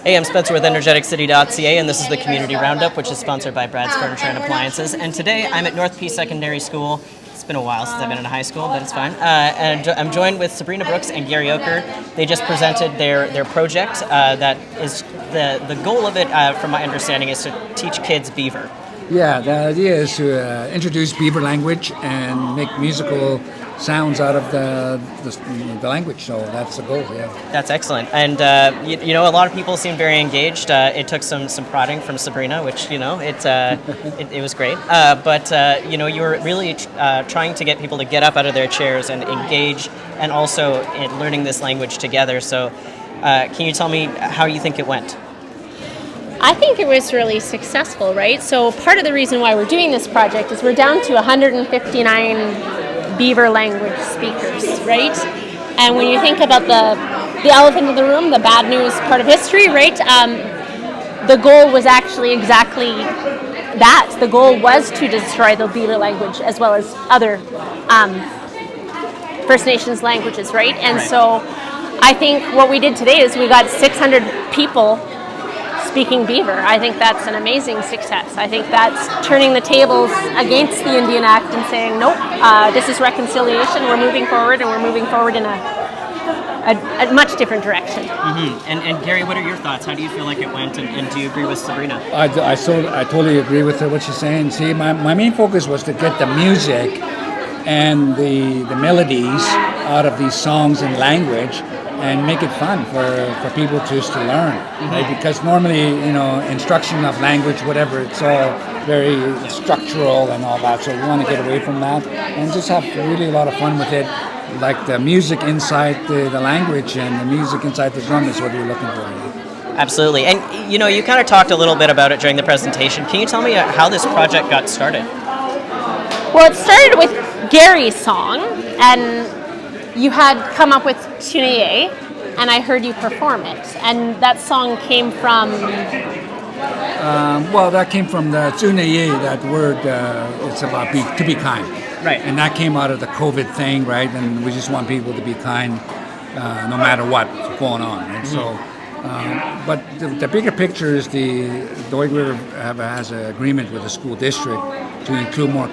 Hey, I'm Spencer with Energeticcity.ca, and this is the Community Roundup, which is sponsored by Brad's Furniture and Appliances. And today I'm at North Peace Secondary School. It's been a while since I've been in high school, but it's fine. And I'm joined with Sabrina Brooks and Garry Oker. They just presented their project. That is the goal of it, from my understanding, is to teach kids Beaver. Yeah, the idea is to introduce Beaver language and make musical sounds out of the language. So that's the goal. Yeah. That's excellent. And you know, a lot of people seem very engaged. It took some prodding from Sabrina, which it was great. But you know, you were really trying to get people to get up out of their chairs and engage, and also in learning this language together. So, can you tell me how you think it went? I think it was really successful, right? So part of the reason why we're doing this project is we're down to 159 Beaver language speakers, right? And when you think about the elephant in the room, the bad news part of history, right? The goal was actually exactly that. The goal was to destroy the Beaver language as well as other First Nations languages, right? And so I think what we did today is we got 600 people speaking Beaver. I think that's an amazing success. I think that's turning the tables against the Indian Act and saying, nope, this is reconciliation, we're moving forward, and we're moving forward in a much different direction. Mm-hmm. And Garry, what are your thoughts? How do you feel like it went, and do you agree with Sabrina? I totally agree with what she's saying. See, my main focus was to get the music and the melodies out of these songs and language and make it fun for people just to learn, right? Because normally, you know, instruction of language, whatever, it's all very structural and all that. So we want to get away from that and just have really a lot of fun with it. Like the music inside the language and the music inside the drum is what we're looking for. Absolutely. And, you know, you kind of talked a little bit about it during the presentation. Can you tell me how this project got started? Well, it started with Garry's song, and you had come up with Tunaye, and I heard you perform it. And that song came from... well, that came from the Tunaye, that word, it's about to be kind. Right. And that came out of the COVID thing, right? And we just want people to be kind no matter what's going on. And so, but the bigger picture is the Doig River has an agreement with the school district to include more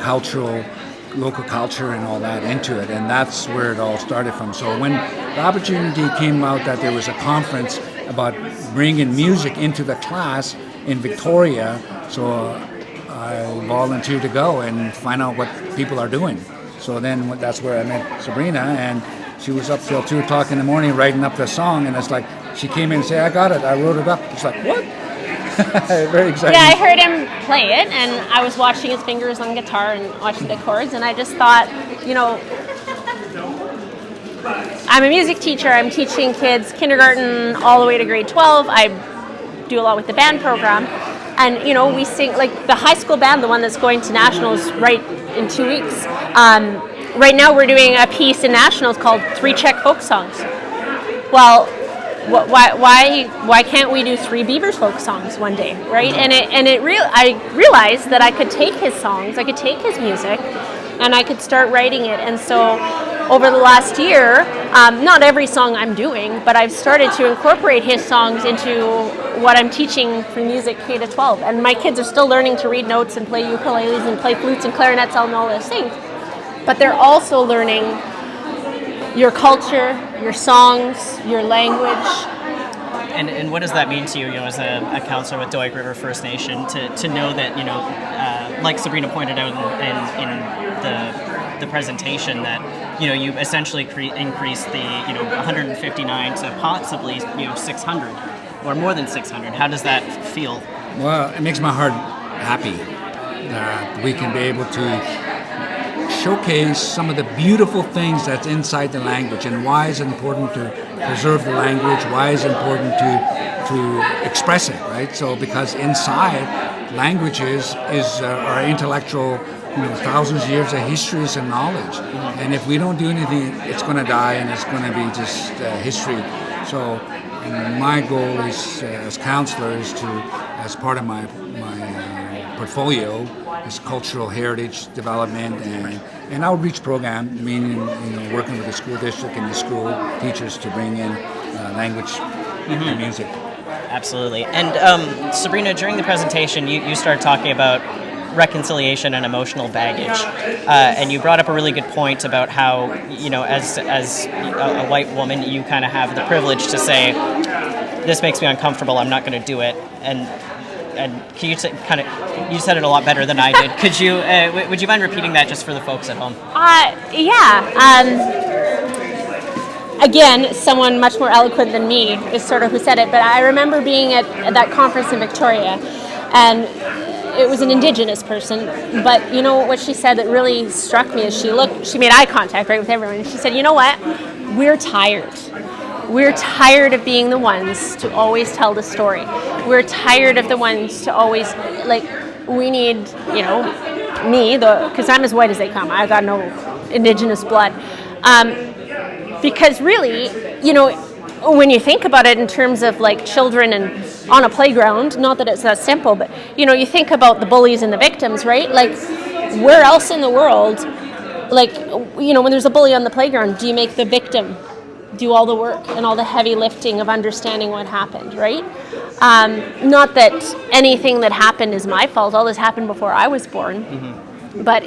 local culture and all that into it, and that's where it all started from. So when the opportunity came out that there was a conference about bringing music into the class in Victoria, so I volunteered to go and find out what people are doing. So then that's where I met Sabrina, and she was up till 2 o'clock in the morning writing up the song, and it's like she came in and said, I got it, I wrote it up. It's like, what? Very exciting. Yeah, I heard him play it, and I was watching his fingers on guitar and watching the chords, and I just thought, you know, I'm a music teacher. I'm teaching kids kindergarten all the way to grade 12. I do a lot with the band program, and, you know, we sing, like the high school band, the one that's going to nationals right in 2 weeks. Right now we're doing a piece in nationals called 3 Czech folk songs. Well, why can't we do 3 Beaver folk songs one day, right? And I realized that I could take his songs, I could take his music, and I could start writing it. And so over the last year, not every song I'm doing, but I've started to incorporate his songs into what I'm teaching for music K to 12. And my kids are still learning to read notes and play ukuleles and play flutes and clarinets and all those things. But they're also learning your culture, your songs, your language. And what does that mean to you, as a counselor with Doig River First Nation, to know that, like Sabrina pointed out in the presentation, that, you essentially increased the, 159 to possibly, 600 or more than 600. How does that feel? Well, it makes my heart happy that we can be able to showcase some of the beautiful things that's inside the language, and why is it important to preserve the language, why is it important to express it, right? So because inside languages is our intellectual, thousands of years of histories and knowledge, and if we don't do anything, it's going to die and it's going to be just history. So my goal is, as counselor, is to, as part of my portfolio, is cultural heritage development and outreach program, meaning working with the school district and the school teachers to bring in language and music. Absolutely. And Sabrina, during the presentation, you started talking about reconciliation and emotional baggage, and you brought up a really good point about how, as a white woman, you kind of have the privilege to say, "This makes me uncomfortable. I'm not going to do it." And can you you said it a lot better than I did. Could you? Would you mind repeating that just for the folks at home? Yeah. Again, someone much more eloquent than me is sort of who said it, but I remember being at that conference in Victoria, and it was an Indigenous person, but you know what she said that really struck me is she made eye contact right with everyone, and she said, "You know what? We're tired. We're tired of being the ones to always tell the story. We're tired of the ones to always, we need, because I'm as white as they come. I got no Indigenous blood. Because really, when you think about it in terms of children and on a playground, not that it's that simple, but you think about the bullies and the victims, right? Where else in the world, when there's a bully on the playground, do you make the victim do all the work and all the heavy lifting of understanding what happened, right? Not that anything that happened is my fault. All this happened before I was born. Mm-hmm. But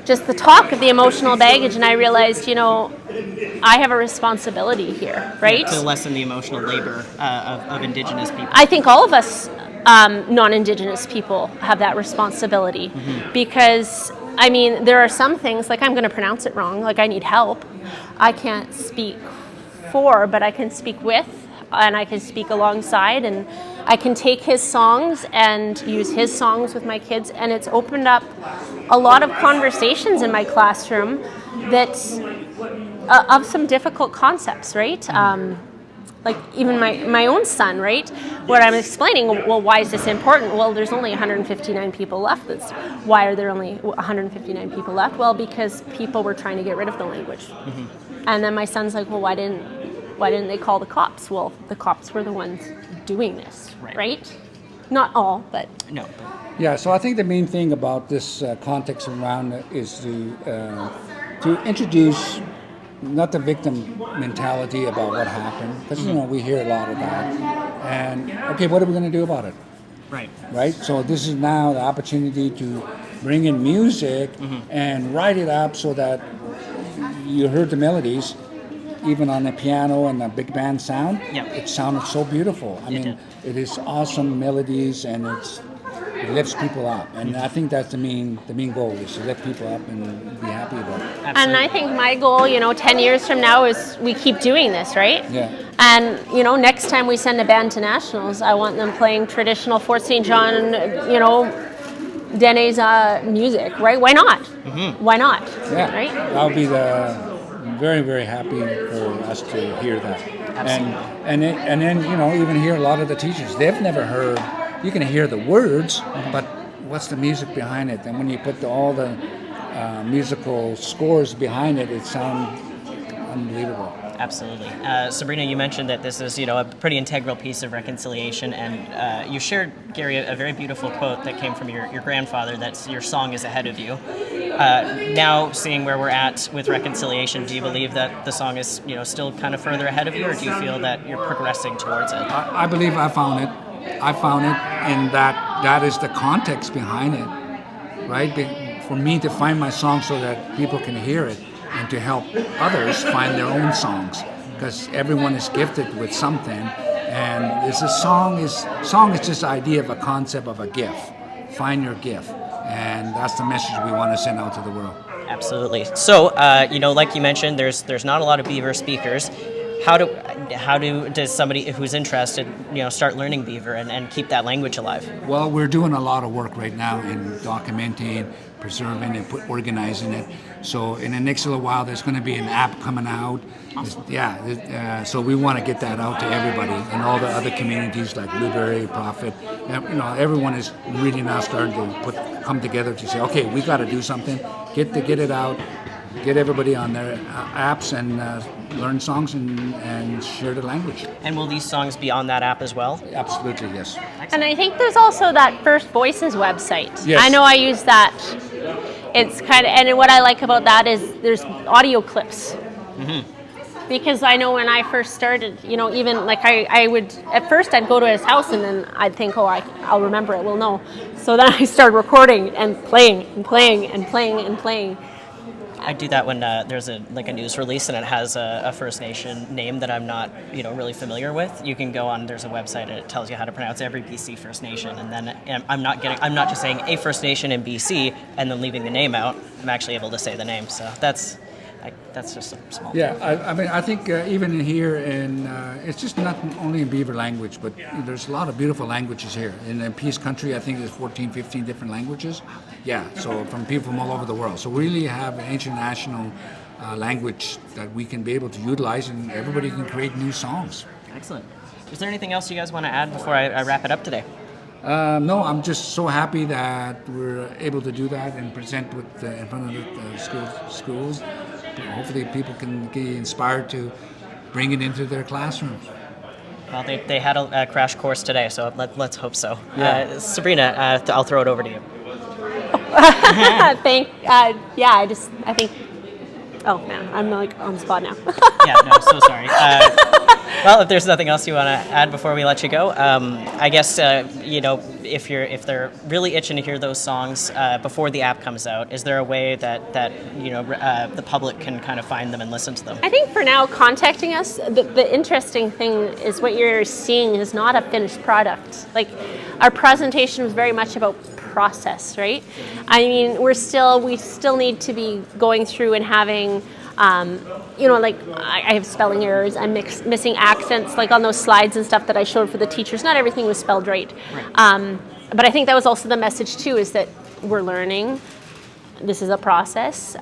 just the talk of the emotional baggage, and I realized, I have a responsibility here, right? To lessen the emotional labor of Indigenous people. I think all of us non-Indigenous people have that responsibility, mm-hmm. because, there are some things, I'm going to pronounce it wrong, I need help. I can't speak for, but I can speak with, and I can speak alongside, and I can take his songs and use his songs with my kids, and it's opened up a lot of conversations in my classroom that's of some difficult concepts, right? Even my own son, right? Where I'm explaining, well, why is this important? Well, there's only 159 people left. Why are there only 159 people left? Well, because people were trying to get rid of the language. Mm-hmm. And then my son's like, well, why didn't they call the cops? Well, the cops were the ones doing this, right? Not all, but... No. Yeah, so I think the main thing about this context around it is to introduce not the victim mentality about what happened, because we hear a lot of that, and okay, what are we going to do about it? Right. So this is now the opportunity to bring in music, mm-hmm. and write it up so that you heard the melodies, even on the piano and the big band sound. Yep. It sounded so beautiful. It is awesome melodies, and it lifts people up, and I think that's the main goal, is to lift people up and be happy about it. Absolutely. And I think my goal, 10 years from now, is we keep doing this, right? Yeah. And next time we send a band to nationals, I want them playing traditional Fort St. John, Dene's music, right? Why not? Mm-hmm. Why not? Yeah. Right. That would be very, very happy for us to hear that. Absolutely. And then even hear a lot of the teachers, they've never heard. You can hear the words, but what's the music behind it? And when you put all the musical scores behind it, it sounds unbelievable. Absolutely. Sabrina, you mentioned that this is, a pretty integral piece of reconciliation, and you shared, Garry, a very beautiful quote that came from your grandfather, that your song is ahead of you. Now, seeing where we're at with reconciliation, do you believe that the song is, still kind of further ahead of you, or do you feel that you're progressing towards it? I believe I found it. And that is the context behind it, right? For me to find my song so that people can hear it, and to help others find their own songs, because everyone is gifted with something, and this song is just the idea of a concept of a gift. Find your gift, and that's the message we want to send out to the world. Absolutely. So, like you mentioned, there's not a lot of Beaver speakers. How does somebody who's interested, start learning Beaver and keep that language alive? Well, we're doing a lot of work right now in documenting, preserving, and organizing it. So in the next little while, there's going to be an app coming out. Awesome. So we want to get that out to everybody and all the other communities like Blueberry, Prophet. Everyone is really now starting to come together to say, okay, we got to do something. Get it out. Get everybody on their apps and learn songs and share the language. And will these songs be on that app as well? Absolutely, yes. Excellent. And I think there's also that First Voices website. Yes. I know I use that. It's and what I like about that is there's audio clips. Mm-hmm. because I know when I first started, even like I would, at first I'd go to his house and then I'd think, oh, I'll remember it. Well, no. So then I started recording and playing and playing and playing and playing. I do that when there's a news release and it has a First Nation name that I'm not really familiar with. You can go on. There's a website and it tells you how to pronounce every BC First Nation, and then I'm not just saying a First Nation in BC and then leaving the name out. I'm actually able to say the name. So that's just a small. Yeah, I mean, I think even in here, it's just not only in Beaver language, but there's a lot of beautiful languages here. In Peace Country, I think there's 14, 15 different languages. Yeah, so from people from all over the world. So we really have an international language that we can be able to utilize, and everybody can create new songs. Excellent. Is there anything else you guys want to add before I wrap it up today? No, I'm just so happy that we're able to do that and present in front of the schools. Hopefully people can be inspired to bring it into their classrooms. Well, they had a crash course today, so let's hope so. Yeah. Sabrina, I'll throw it over to you. I think. Oh man, I'm like on the spot now. Yeah, no, so sorry. Well, if there's nothing else you want to add before we let you go, I guess if they're really itching to hear those songs before the app comes out, is there a way that the public can kind of find them and listen to them? I think for now, contacting us. The interesting thing is what you're seeing is not a finished product. Like our presentation was very much about process, right? I mean, we still need to be going through and having. I have spelling errors. I'm missing accents, like on those slides and stuff that I showed for the teachers. Not everything was spelled right. But I think that was also the message too, is that we're learning. This is a process.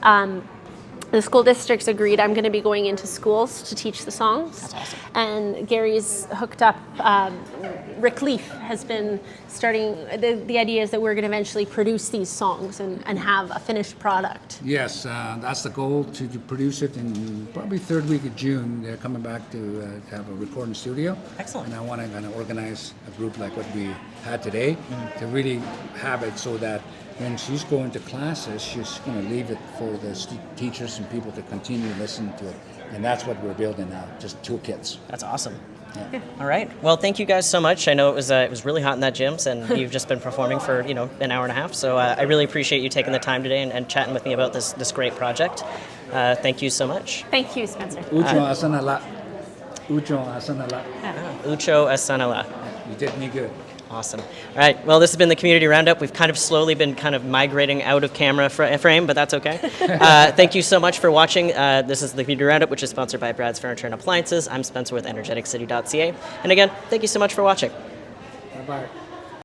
The school districts agreed I'm going to be going into schools to teach the songs. That's awesome. And Gary's hooked up, Rick Leaf has been starting, the idea is that we're going to eventually produce these songs and have a finished product. Yes, that's the goal, to produce it in probably third week of June. They're coming back to have a recording studio. Excellent. And I want to kind of organize a group like what we had today to really have it so that when she's going to classes, she's going to leave it for the teachers and people to continue listening to it. And that's what we're building now, just toolkits. That's awesome. Yeah. All right. Well, thank you guys so much. I know it was really hot in that gym, and you've just been performing for an hour and a half. So I really appreciate you taking the time today and chatting with me about this great project. Thank you so much. Thank you, Spencer. Ucho asanala. Ucho asanala. Ucho asanala. You did me good. Awesome. All right. Well, this has been the Community Roundup. We've kind of slowly been kind of migrating out of camera frame, but that's okay. Thank you so much for watching. This is the Community Roundup, which is sponsored by Brad's Furniture and Appliances. I'm Spencer with Energeticcity.ca. And again, thank you so much for watching. Bye-bye.